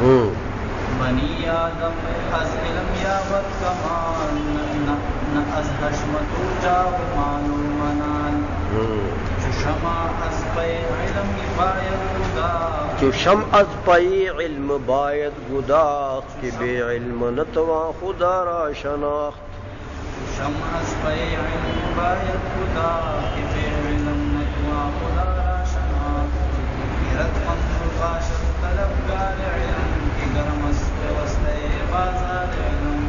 بنی آدم از علم یابد کمال نہ از حشمت و جاو مال و منال چو شمع از پی علم باید گداخت چو شمع از پی علم باید گداخت کہ بے علم نتوان خدا را شناخت شمع از پی علم باید گداخت کہ بے علم نتوان خدا را شناخت حیرت مند باشد طلبگار علم کہ گرم است وسط بازار علم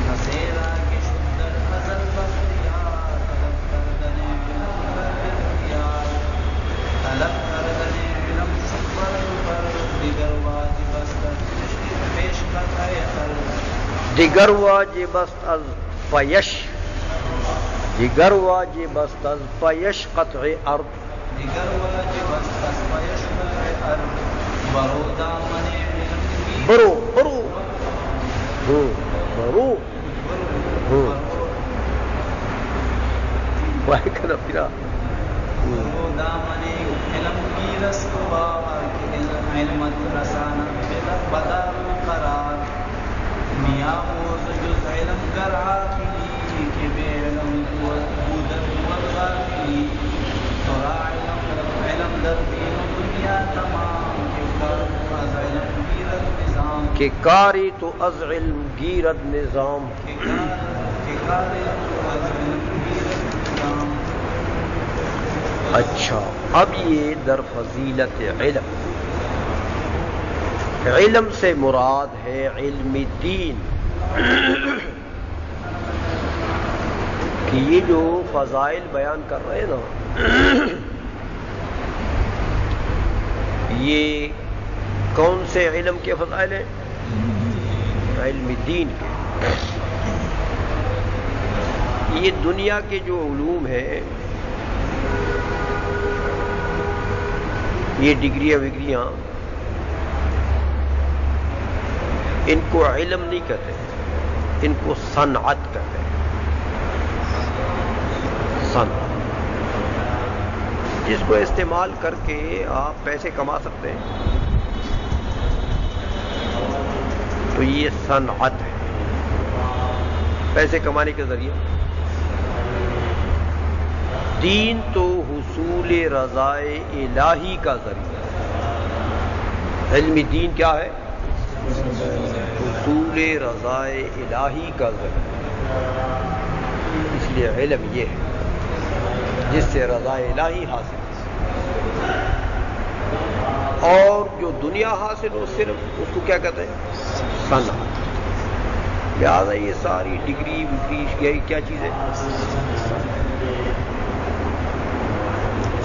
نصیرا کہ شد در ازل بختیار طلب کردن علم در اختیار طلب کردن علم شد پر دیگر واجب است پیش قطع خلق دیگر واجب است از پیش دیگر واجب است از پیش قطع ارض دیگر واجب است از پیش قطع ارض برو دامن علم کی برو برو برو واہ کنا پھرا برو دامن علم کی رسوار کہ علمت رسانا بدا قرار میاں موز جز علم گر عاقلی کہ بے علم بودت والغافلی ترا علم در دین و دنیا تمام کہ کاری تو از علم گیرد نظام کہ کاری تو از علم گیرد نظام. اچھا اب یہ در فضیلت علم سے مراد ہے علم دین کہ یہ جو فضائل بیان کر رہے ہیں نا یہ کون سے علم کے فضائل ہیں؟ علم دین کے. یہ دنیا کے جو علوم ہیں یہ ڈگریاں وگریاں ان کو علم نہیں کہتے، ان کو صنعت کہتے ہیں. صنعت جس کو استعمال کر کے آپ پیسے کما سکتے ہیں تو یہ صنعت ہے، پیسے کمانے کے ذریعے. دین تو حصول رضائے الہی کا ذریعہ. علم دین کیا ہے؟ حصول رضائے الہی کا ذریعہ. اس لیے علم یہ ہے جس سے رضائے الہی حاصل ہے. اور جو دنیا حاصل ہو صرف اس کو کیا کہتے ہیں؟ صنعت. لہٰذا یہ ساری ڈگری وگری کیا چیز ہے؟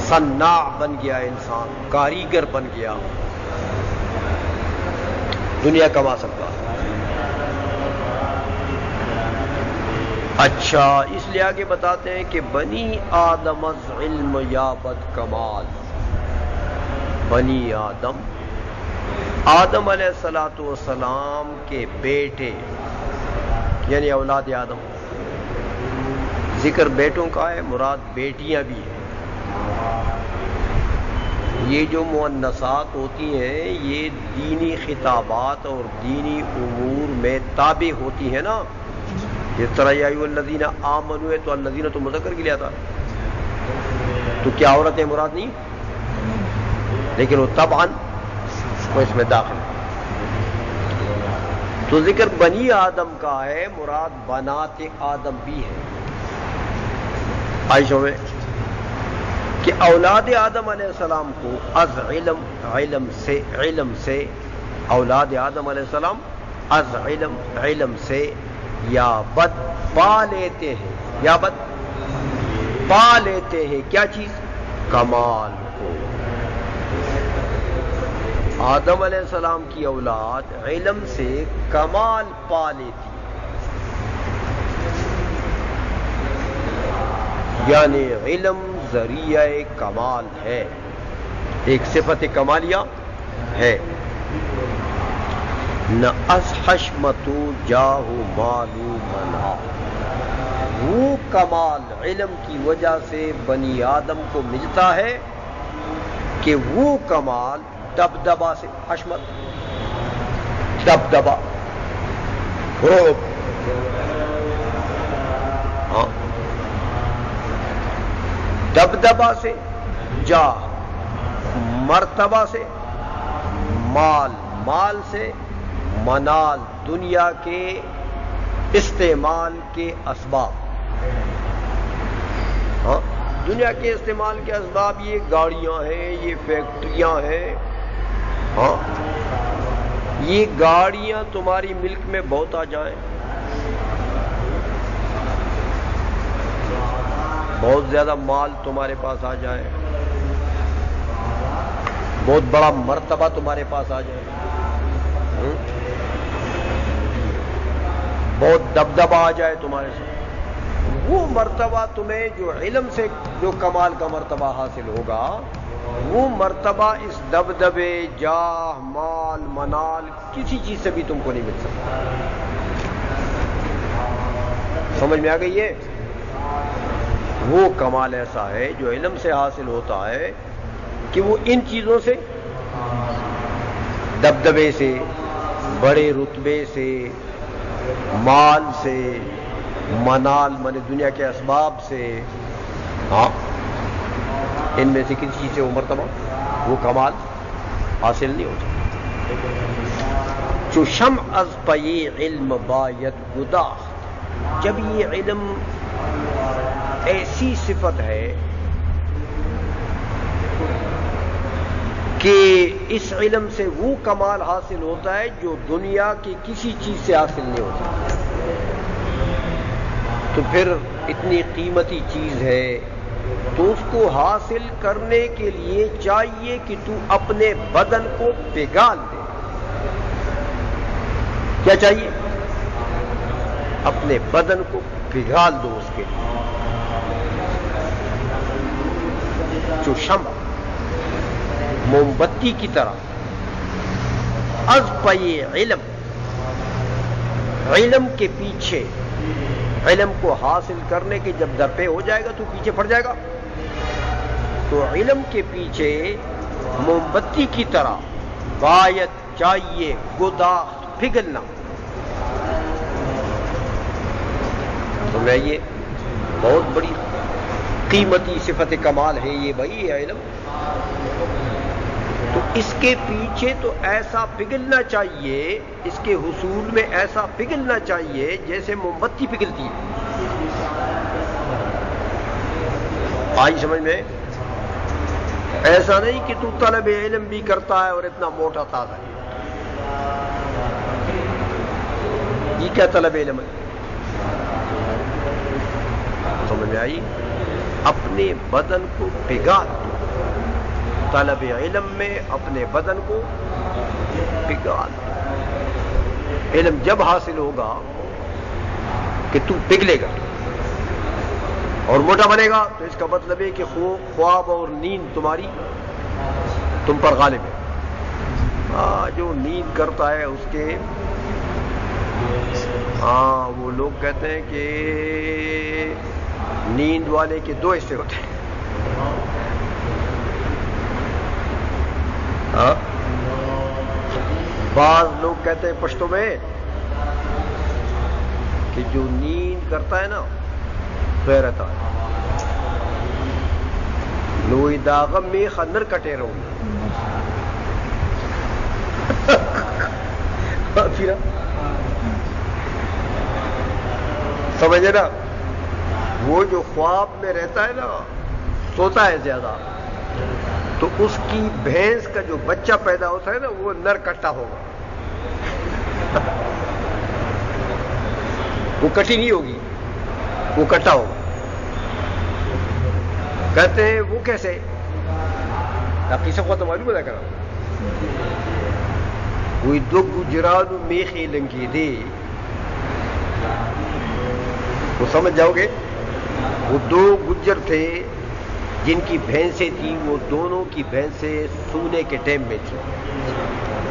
صناع بن گیا انسان، کاریگر بن گیا، دنیا کما سکتا. اچھا اس لیے آگے بتاتے ہیں کہ بنی آدم از علم یابد کمال. بنی آدم، آدم علیہ الصلوۃ والسلام کے بیٹے یعنی اولاد آدم. ذکر بیٹوں کا ہے، مراد بیٹیاں بھی ہیں. یہ جو مؤنثات ہوتی ہیں یہ دینی خطابات اور دینی امور میں تابع ہوتی ہیں نا. جس طرح یا ایھا الذین آمنوا ہے تو الذین تو مذکر کے لیے آتا، تو کیا عورتیں مراد نہیں؟ لیکن وہ طبعاً وہ اس میں داخل ہے. تو ذکر بنی آدم کا ہے، مراد بنات آدم بھی ہے. عائشہ میں کہ اولاد آدم علیہ السلام کو از علم سے اولاد آدم علیہ السلام از علم سے یا بد پا لیتے ہیں، یا بد پا لیتے ہیں کیا چیز؟ کمال کو. آدم علیہ السلام کی اولاد علم سے کمال پا لیتی، یعنی علم ذریعہ کمال ہے، ایک صفت کمالیہ ہے. نہ از حشمت جاہ معلومنا، وہ کمال علم کی وجہ سے بنی آدم کو ملتا ہے کہ وہ کمال دبدبا سے، حشمت دبدبا، رعب، ہاں، دبدبا سے جاہ، مرتبہ سے مال، مال سے منال، دنیا کے استعمال کے اسباب. ہاں، دنیا کے استعمال کے اسباب یہ گاڑیاں ہیں، یہ فیکٹریاں ہیں. ہاں، یہ گاڑیاں تمہاری ملک میں بہت آ جائیں، بہت زیادہ مال تمہارے پاس آ جائے، بہت بڑا مرتبہ تمہارے پاس آ جائے، بہت دبدبا آ جائے تمہارے ساتھ، وہ مرتبہ تمہیں جو علم سے جو کمال کا مرتبہ حاصل ہوگا، وہ مرتبہ اس دبدبے، جاہ، مال، منال کسی چیز سے بھی تم کو نہیں مل سکتا. سمجھ میں آ گئی ہے؟ وہ کمال ایسا ہے جو علم سے حاصل ہوتا ہے کہ وہ ان چیزوں سے، دبدبے سے، بڑے رتبے سے، مال سے، منال من دنیا کے اسباب سے، ہاں، ان میں سے کسی چیز سے وہ مرتبہ، وہ کمال حاصل نہیں ہوتا. جو شمع از پئی علم باید گداخت، جب یہ علم ایسی صفت ہے کہ اس علم سے وہ کمال حاصل ہوتا ہے جو دنیا کی کسی چیز سے حاصل نہیں ہوتا، تو پھر اتنی قیمتی چیز ہے تو اس کو حاصل کرنے کے لیے چاہیے کہ تو اپنے بدن کو پگھال دے. کیا چاہیے؟ اپنے بدن کو پگھال دو اس کے لیے. جو شمع موم بتی کی طرح از پئی علم، علم کے پیچھے، علم کو حاصل کرنے کے جب درپے ہو جائے گا تو پیچھے پڑ جائے گا، تو علم کے پیچھے موم بتی کی طرح باید چاہیے گداخت، پگھلنا. تو میں یہ بہت بڑی قیمتی صفت کمال ہے یہ بھائی، یہ علم. تو اس کے پیچھے تو ایسا پگھلنا چاہیے، اس کے حصول میں ایسا پگھلنا چاہیے جیسے موم بتی پگھلتی ہے. آئی سمجھ میں؟ ایسا نہیں کہ تو طلب علم بھی کرتا ہے اور اتنا موٹا تازہ ہے. یہ کیا طلب علم ہے؟ سمجھ میں آئی؟ اپنے بدن کو پگھال دو. طلب علم میں اپنے بدن کو پگھال دو. علم جب حاصل ہوگا کہ تو پگھلے گا اور موٹا بنے گا، تو اس کا مطلب ہے کہ خواب اور نیند تمہاری تم پر غالب ہے. جو نیند کرتا ہے اس کے، وہ لوگ کہتے ہیں کہ نیند والے کے دو حصے ہوتے ہیں. بعض لوگ کہتے ہیں پشتو میں کہ جو نیند کرتا ہے نا سویا رہتا ہے، لوئی داغم میں خندر کٹے رہوں. سمجھے نا؟ وہ جو خواب میں رہتا ہے نا، سوتا ہے زیادہ، تو اس کی بھینس کا جو بچہ پیدا ہوتا ہے نا وہ نر کٹا ہوگا. وہ کٹی نہیں ہوگی، وہ کٹا ہوگا. کہتے ہیں وہ کیسے؟ باقی سب کو تو معلوم ہے کرا. کوئی دو گجران میخی لنگی دے، وہ سمجھ جاؤ گے. وہ دو گجر تھے جن کی بھینسیں تھیں، وہ دونوں کی بھینسیں سونے کے ٹائم میں تھی،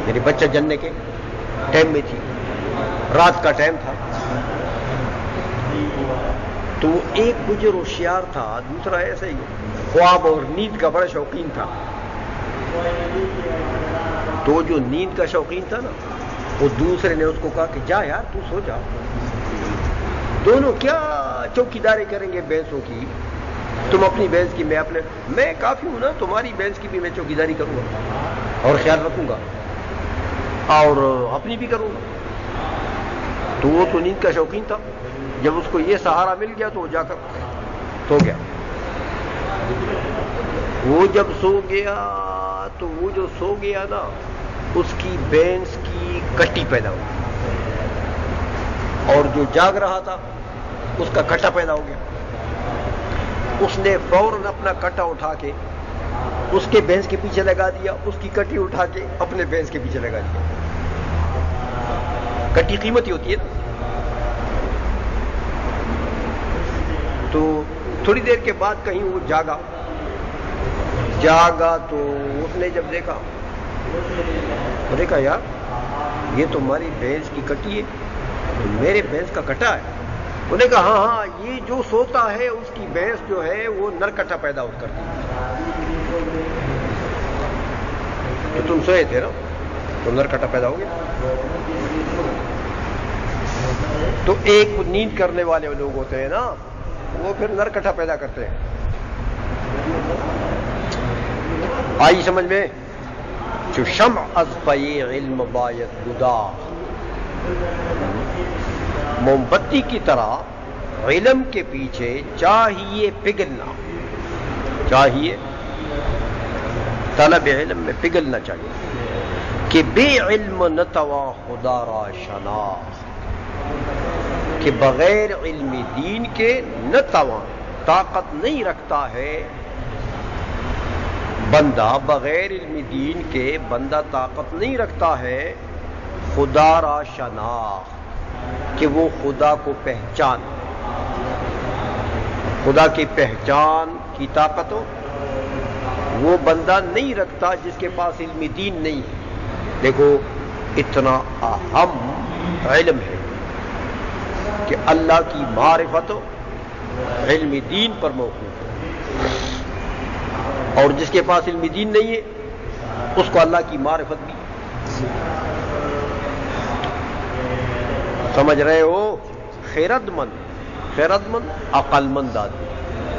یعنی بچہ جننے کے ٹائم میں تھی، رات کا ٹائم تھا. تو ایک گجر ہوشیار تھا، دوسرا ایسا ہی خواب اور نیند کا بڑا شوقین تھا. تو جو نیند کا شوقین تھا نا، وہ دوسرے نے اس کو کہا کہ جا یار تو سو جا، دونوں کیا چوکیداری کریں گے بھینسوں کی، تم اپنی بھینس کی، میں کافی ہوں نا، تمہاری بھینس کی بھی میں چوکیداری کروں گا اور خیال رکھوں گا اور اپنی بھی کروں گا۔ تو وہ تو نیند کا شوقین تھا، جب اس کو یہ سہارا مل گیا تو وہ جا کر سو گیا۔ وہ جب سو گیا تو وہ جو سو گیا نا، اس کی بھینس کی کٹی پیدا ہو گئی، اور جو جاگ رہا تھا اس کا کٹا پیدا ہو گیا۔ اس نے فوراً اپنا کٹا اٹھا کے اس کے بھینس کے پیچھے لگا دیا، اس کی کٹی اٹھا کے اپنے بھینس کے پیچھے لگا دیا۔ کٹی قیمتی ہوتی ہے نا۔ تو تھوڑی دیر کے بعد کہیں وہ جاگا تو اس نے جب دیکھا یار یہ تو ہماری بھینس کی کٹی ہے، تو میرے بھینس کا کٹا ہے۔ انہوں نے کہا ہاں یہ جو سوتا ہے اس کی بھینس جو ہے وہ نرکٹا پیدا کرتی ہے، تو تم سوئے تھے نا تو نرکٹا پیدا ہو گیا۔ تو ایک نیند کرنے والے لوگ ہوتے ہیں نا، وہ پھر نرکٹا پیدا کرتے ہیں۔ آئی سمجھ میں؟ جو شمع از پئی علم باید گدا، موم بتی کی طرح علم کے پیچھے چاہیے پگھلنا، چاہیے طلب علم میں پگھلنا چاہیے کہ بے علم نتوا خدا را شناخت، کہ بغیر علم دین کے نتوا طاقت نہیں رکھتا ہے بندہ، بغیر علم دین کے بندہ طاقت نہیں رکھتا ہے خدا را شناخت، کہ وہ خدا کو پہچان، خدا کی پہچان کی طاقت ہو، وہ بندہ نہیں رکھتا جس کے پاس علم دین نہیں ہے۔ دیکھو اتنا اہم علم ہے کہ اللہ کی معرفت علم دین پر موقوف ہے، اور جس کے پاس علم دین نہیں ہے اس کو اللہ کی معرفت بھی۔ سمجھ رہے ہو؟ خیرت مند عقل مند آدمی،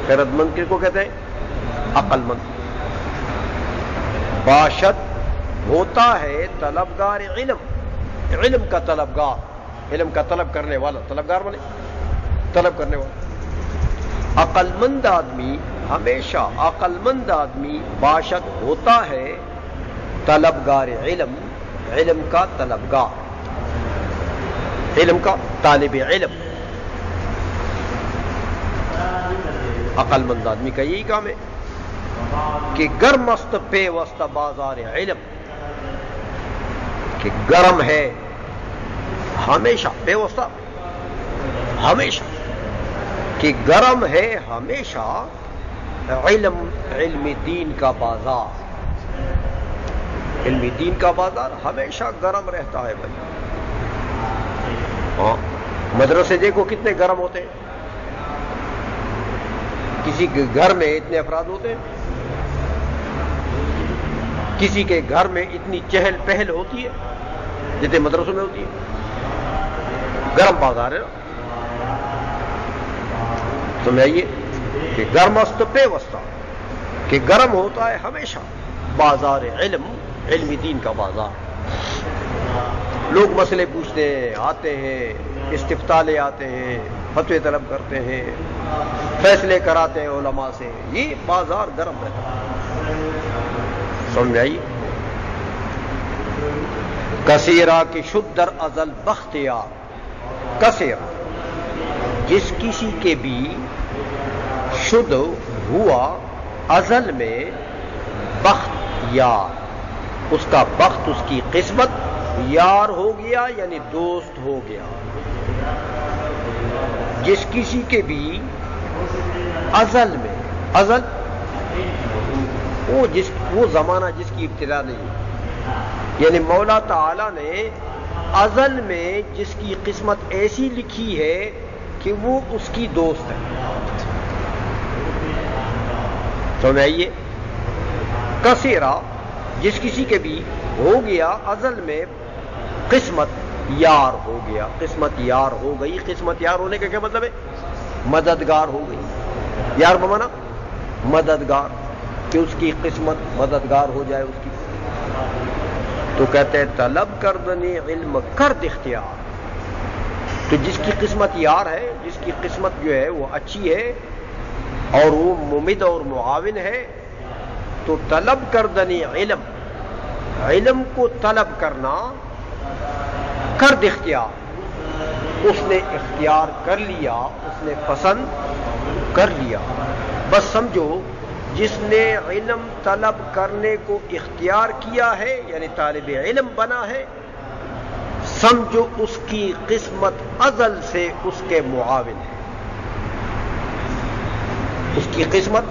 خیرت مند کس کو کہتے ہیں؟ عقل مند۔ باشد ہوتا ہے طلبگار علم، علم کا طلبگار، علم کا طلب کرنے والا، طلبگار بنے طلب کرنے والا۔ عقل مند آدمی ہمیشہ، عقل مند آدمی باشد ہوتا ہے طلبگار علم، علم کا طلبگار، علم کا طالب علم۔ عقل مند آدمی کا یہی کام ہے کہ گرم است پے وسط بازار علم، کہ گرم ہے ہمیشہ، بے وسطہ ہمیشہ، کہ گرم ہے ہمیشہ علم دین کا بازار، علم دین کا بازار ہمیشہ گرم رہتا ہے بھائی۔ ہاں مدرسے دیکھو کتنے گرم ہوتے ہیں، کسی کے گھر میں اتنے افراد ہوتے ہیں، کسی کے گھر میں اتنی چہل پہل ہوتی ہے جتنے مدرسوں میں ہوتی ہے۔ گرم بازار ہے نا، سمجھائیے کہ گرم است پے وسطہ، کہ گرم ہوتا ہے ہمیشہ بازار علم، علم دین کا بازار۔ لوگ مسئلے پوچھتے ہیں، آتے ہیں، استفتاء لے آتے ہیں، فتوے طلب کرتے ہیں، فیصلے کراتے ہیں علماء سے، یہ بازار گرم رہتا ہے۔ سمجھائیے؟ کثیرہ کی شد در ازل بختیار، کثیرہ جس کسی کے بھی شد ہوا ازل میں بخت یار، اس کا بخت، اس کی قسمت یار ہو گیا، یعنی دوست ہو گیا۔ جس کسی کے بھی ازل میں، ازل وہ زمانہ جس کی ابتدا نہیں، یعنی مولا تعالی نے ازل میں جس کی قسمت ایسی لکھی ہے کہ وہ اس کی دوست ہے۔ سمجھائیے؟ کثیرہ جس کسی کے بھی ہو گیا ازل میں قسمت یار ہو گیا، قسمت یار ہو گئی. قسمت یار ہونے کا کیا مطلب ہے؟ مددگار ہو گئی. یار بمانا مددگار، کہ اس کی قسمت مددگار ہو جائے اس کی. تو کہتے ہیں طلب کردنی علم کرد اختیار. تو جس کی قسمت یار ہے، جس کی قسمت جو ہے وہ اچھی ہے اور وہ ممد اور معاون ہے، تو طلب کردنی علم، علم کو طلب کرنا، کرد اختیار، اس نے اختیار کر لیا، اس نے پسند کر لیا. بس سمجھو جس نے علم طلب کرنے کو اختیار کیا ہے، یعنی طالب علم بنا ہے، سمجھو اس کی قسمت ازل سے اس کے معاون ہے. اس کی قسمت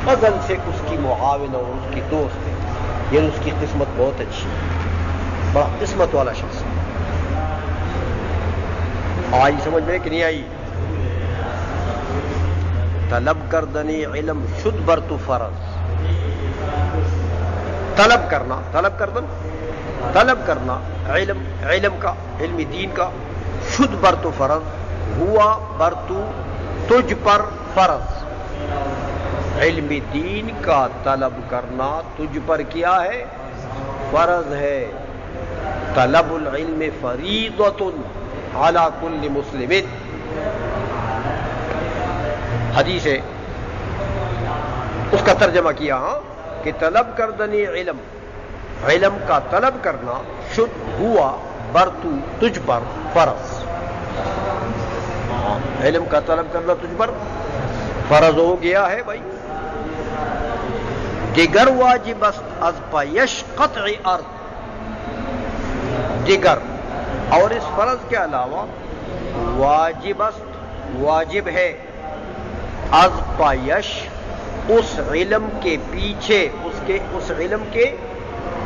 ازل سے اس کی معاون اور اس کی دوست ہے، یعنی اس کی قسمت بہت اچھی ہے، بڑا قسمت والا شخص ہے. آئی سمجھ میں کہ نہیں آئی؟ طلب کردنی علم شد بر تو فرض. طلب کرنا، طلب کردن، طلب کرنا علم، علم کا، علم دین کا، شد بر تو فرض، ہوا بر تو تجھ پر فرض. علم دین کا طلب کرنا تجھ پر کیا ہے؟ فرض ہے. طلب العلم فریضۃ علی کل مسلم. حدیث ہے، اس کا ترجمہ کیا کہ طلب کردنی علم، علم کا طلب کرنا، شد ہوا برتو تجھ پر فرض. علم کا طلب کرنا تجھ پر فرض ہو گیا ہے بھائی. دیگر واجب است از پیش قطع ارض. دیگر اور اس فرض کے علاوہ واجب است، واجب ہے، از پیش اس علم کے پیچھے، اس علم کے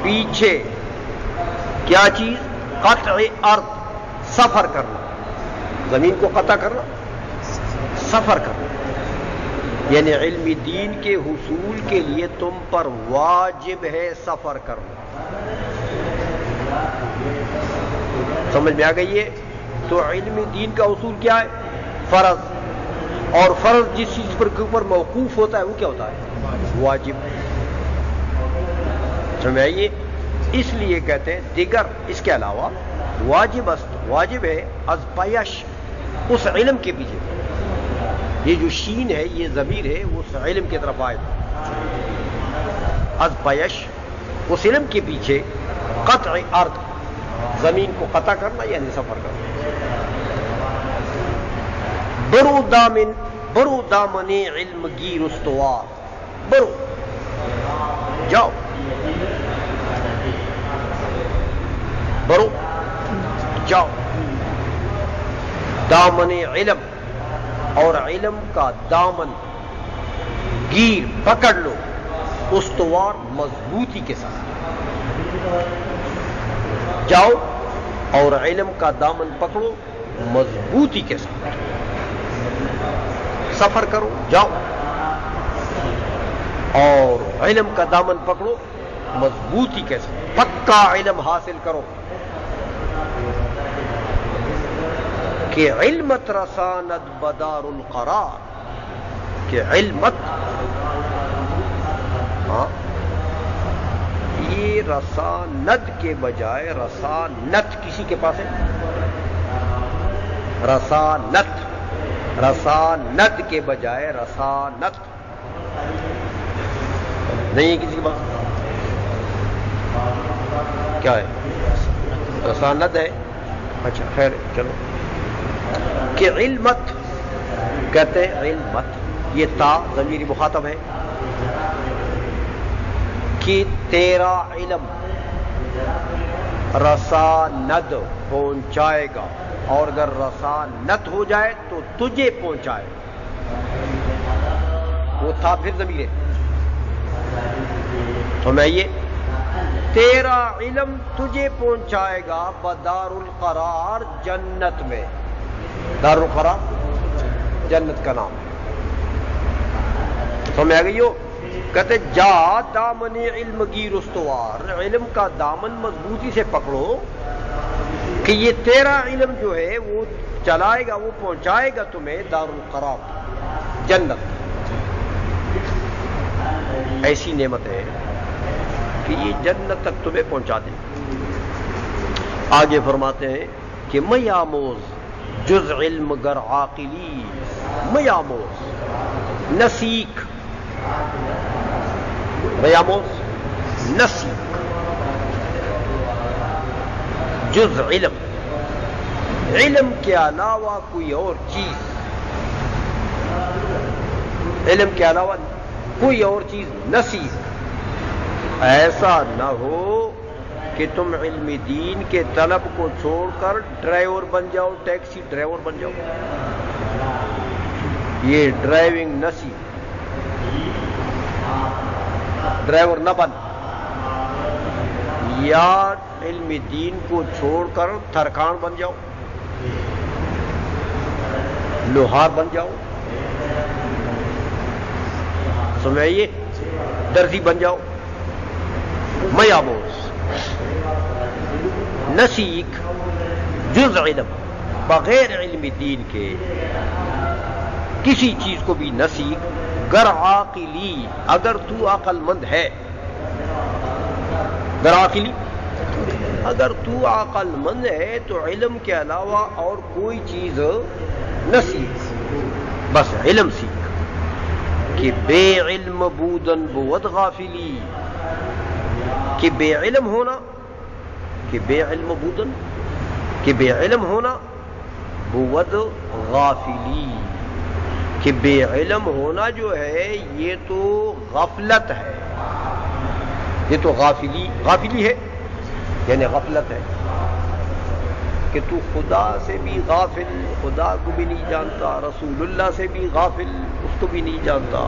پیچھے کیا چیز؟ قطع ارض، سفر کرنا، زمین کو قطع کرنا، سفر کرنا. یعنی علم دین کے حصول کے لیے تم پر واجب ہے سفر کرنا. سمجھ میں آ گئی ہے؟ تو علم دین کا اصول کیا ہے؟ فرض. اور فرض جس چیز پر کے اوپر موقوف ہوتا ہے وہ کیا ہوتا ہے؟ واجب. سمجھ آئیے؟ اس لیے کہتے ہیں دیگر، اس کے علاوہ واجب است، واجب ہے، از پیش اس علم کے پیچھے. یہ جو شین ہے، یہ ضمیر ہے، وہ اس علم کی طرف آئے. از پیش اس علم کے پیچھے، قطع ارض زمین کو قطع کرنا یعنی سفر کرنا. برو دامن علم گیر استوار. برو جاؤ، برو جاؤ، دامن علم، اور علم کا دامن گیر پکڑ لو، استوار مضبوطی کے ساتھ. جاؤ اور علم کا دامن پکڑو مضبوطی کے ساتھ. سفر کرو، جاؤ اور علم کا دامن پکڑو مضبوطی کے ساتھ. پکا علم حاصل کرو کہ علمت رساند بدار القرار. کہ علمت، یہ رساند کے بجائے رسانت کسی کے پاس ہے؟ رسانت، رسانت کے بجائے رسانت نہیں ہے کسی کے پاس. کیا ہے؟ رسانت ہے. اچھا خیر چلو. کہ علمت کہتے ہیں، علمت یہ تا ضمیر مخاطب ہے، کہ تیرا علم رساند پہنچائے گا، اور اگر رسانت ہو جائے تو تجھے پہنچائے. وہ تھا پھر ضمیر ہے. تو میں یہ تیرا علم تجھے پہنچائے گا بدار القرار، جنت میں. دار القرار جنت کا نام ہے. تو میں آ گئی ہو. کہتے جا دامن علم گیر استوار، علم کا دامن مضبوطی سے پکڑو کہ یہ تیرا علم جو ہے وہ چلائے گا، وہ پہنچائے گا تمہیں دار القرار، جنت۔ ایسی نعمت ہے کہ یہ جنت تک تمہیں پہنچا دے۔ آگے فرماتے ہیں کہ میاموز جز علم گر عاقلی، میاموز نہ سیکھ، میاموز نہ سیکھ، جز علم، علم کے علاوہ کوئی اور چیز، علم کے علاوہ کوئی اور چیز نہ سیکھ۔ ایسا نہ ہو کہ تم علم دین کے طلب کو چھوڑ کر ڈرائیور بن جاؤ، ٹیکسی ڈرائیور بن جاؤ، یہ ڈرائیونگ نہ سیکھ، ڈرائیور نہ بن، یا علم دین کو چھوڑ کر ترکھان بن جاؤ، لوہار بن جاؤ، سمجھئے، درزی بن جاؤ۔ میاموز نہ سیکھ جز علم، بغیر علم دین کے کسی چیز کو بھی نہ سیکھ، گر عاقلی، اگر تو عقل مند ہے، گر عاقلی، اگر تو عقل مند ہے تو علم کے علاوہ اور کوئی چیز نہ سیکھ، بس علم سیکھ۔ کہ بے علم بودن بود غافلی، کہ بے علم ہونا، کہ بے علم بودن، کہ بے علم ہونا بود غافلی، کہ بے علم ہونا جو ہے یہ تو غفلت ہے، یہ تو غافلی ہے، یعنی غفلت ہے کہ تو خدا سے بھی غافل، خدا کو بھی نہیں جانتا، رسول اللہ سے بھی غافل، اس کو بھی نہیں جانتا،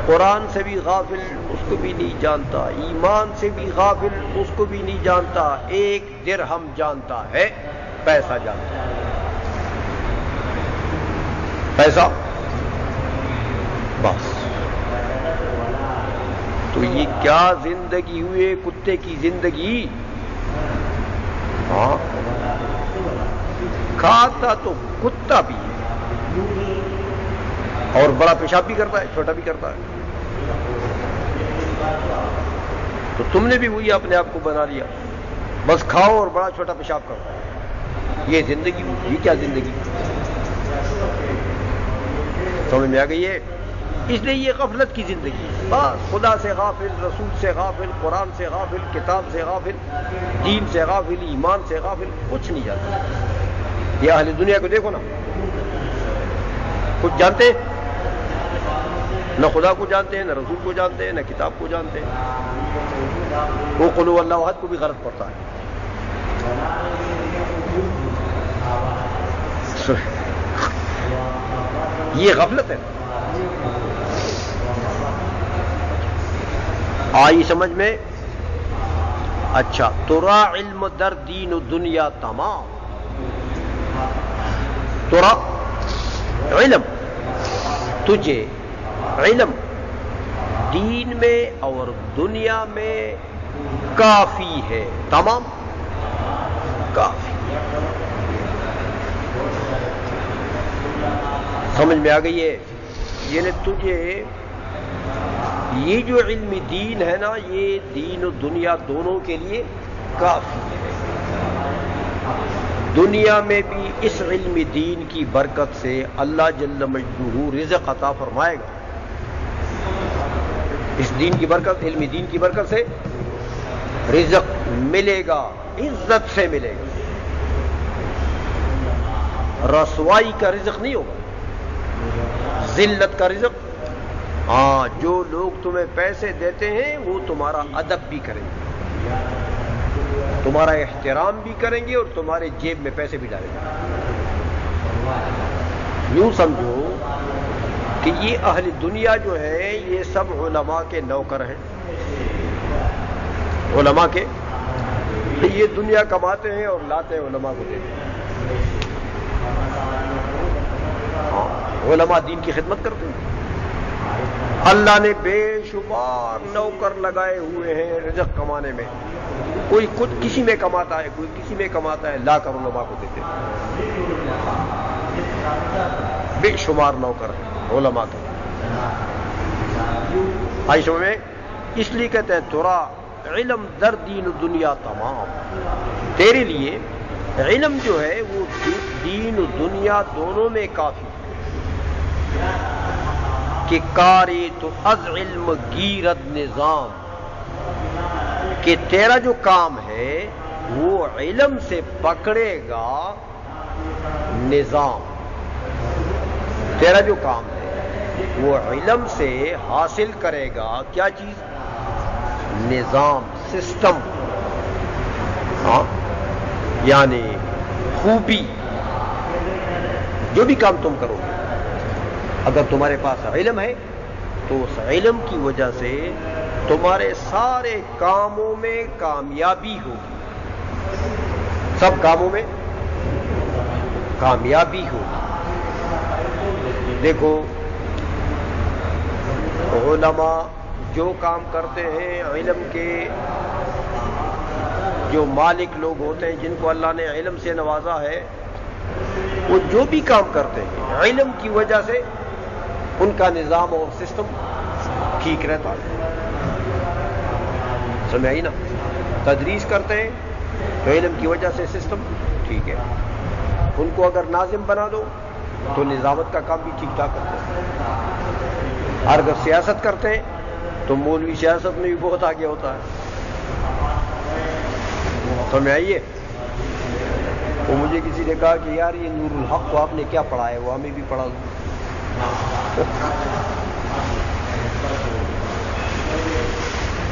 قرآن سے بھی غافل، اس کو بھی نہیں جانتا، ایمان سے بھی غافل، اس کو بھی نہیں جانتا، ایک درہم جانتا ہے، پیسہ جانتا ہے، پیسہ بس۔ تو یہ کیا زندگی ہوئے کتے کی زندگی؟ ہاں، کھاتا تو کتا بھی ہے اور بڑا پیشاب بھی کرتا ہے، چھوٹا بھی کرتا ہے، تو تم نے بھی وہی اپنے آپ کو بنا لیا، بس کھاؤ اور بڑا چھوٹا پیشاب کرو، یہ زندگی، یہ کیا زندگی؟ سمجھ میں آ گئی ہے؟ اس لیے یہ غفلت کی زندگی ہے، بس خدا سے غافل، رسول سے غافل، قرآن سے غافل، کتاب سے غافل، دین سے غافل، ایمان سے غافل، کچھ نہیں جانتا۔ یہ اہل دنیا کو دیکھو نا، کچھ جانتے نہ خدا کو جانتے ہیں، نہ رسول کو جانتے ہیں، نہ کتاب کو جانتے ہیں، وہ قل هو اللہ احد کو بھی غلط پڑتا ہے۔ یہ غفلت ہے۔ آئی سمجھ میں؟ اچھا، ترا علم در دین و دنیا تمام، ترا علم، تجھے علم دین میں اور دنیا میں کافی ہے، تمام کافی۔ سمجھ میں آ گئی ہے؟ یعنی تجھے یہ جو علم دین ہے نا، یہ دین و دنیا دونوں کے لیے کافی ہے۔ دنیا میں بھی اس علم دین کی برکت سے اللہ جل مجدہ رزق عطا فرمائے گا، اس دین کی برکت، علم دین کی برکت سے رزق ملے گا، عزت سے ملے گا، رسوائی کا رزق نہیں ہوگا، ذلت کا رزق۔ ہاں، جو لوگ تمہیں پیسے دیتے ہیں وہ تمہارا ادب بھی کریں گے، تمہارا احترام بھی کریں گے اور تمہارے جیب میں پیسے بھی ڈالیں گے۔ یوں سمجھو کہ یہ اہل دنیا جو ہے یہ سب علماء کے نوکر ہیں، علماء کے، یہ دنیا کماتے ہیں اور لاتے ہیں علماء کو دیتے ہیں۔ ہاں، علماء دین کی خدمت کرتے ہیں۔ اللہ نے بے شمار نوکر لگائے ہوئے ہیں رزق کمانے میں. کوئی خود کسی میں کماتا ہے, کوئی کسی میں کماتا ہے, لا کر علماء کو دیتے ہیں. بے شمار نوکر علماء کے. آئی سمجھ میں؟ اس لیے کہتے ہیں ترا علم در دین و دنیا تمام. تیرے لیے علم جو ہے وہ دین و دنیا دونوں میں کافی کہ کاری تو از علم گیرد نظام, کہ تیرا جو کام ہے وہ علم سے پکڑے گا نظام. تیرا جو کام ہے وہ علم سے حاصل کرے گا کیا چیز؟ نظام, سسٹم. ہاں یعنی خوبی. جو بھی کام تم کرو گے اگر تمہارے پاس علم ہے تو اس علم کی وجہ سے تمہارے سارے کاموں میں کامیابی ہوگی. سب کاموں میں کامیابی ہوگی. دیکھو علماء جو کام کرتے ہیں علم کے, جو مالک لوگ ہوتے ہیں جن کو اللہ نے علم سے نوازا ہے, وہ جو بھی کام کرتے ہیں علم کی وجہ سے ان کا نظام اور سسٹم ٹھیک رہتا ہے. سمجھ آئی نا؟ تدریس کرتے ہیں تو علم کی وجہ سے سسٹم ٹھیک ہے. ان کو اگر ناظم بنا دو تو نظامت کا کام بھی ٹھیک ٹھاک کرتے ہیں. اور اگر سیاست کرتے ہیں تو مولوی سیاست میں بھی بہت آگے ہوتا ہے. سمجھ آئیے؟ تو مجھے کسی نے کہا کہ یار یہ نور الحق کو آپ نے کیا پڑھا ہے, وہ ہمیں بھی پڑھا دوں.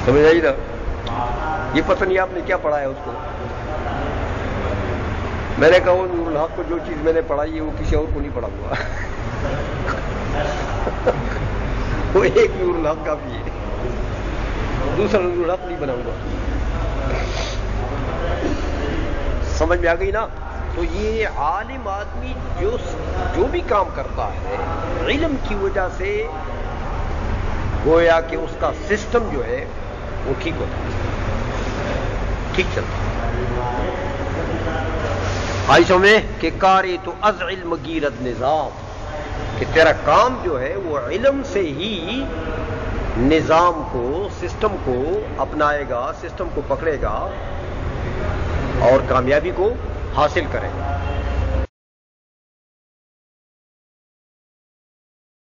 سمجھ آئی نا؟ یہ پتہ نہیں آپ نے کیا پڑھا ہے اس کو. میں نے کہا وہ نور الحق کو جو چیز میں نے پڑھائی ہے وہ کسی اور کو نہیں پڑھا ہوا. وہ ایک نور الحق کافی ہے, دوسرا نور الحق نہیں بنا ہوا. سمجھ میں آ گئی نا؟ تو یہ عالم آدمی جو بھی کام کرتا ہے علم کی وجہ سے گویا کہ اس کا سسٹم جو ہے وہ ٹھیک ہوتا ہے, ٹھیک چلتا ہے. آئی سمجھے کہ کاری تو از علم گیرد نظام, کہ تیرا کام جو ہے وہ علم سے ہی نظام کو, سسٹم کو اپنائے گا, سسٹم کو پکڑے گا اور کامیابی کو حاصل کرے گا.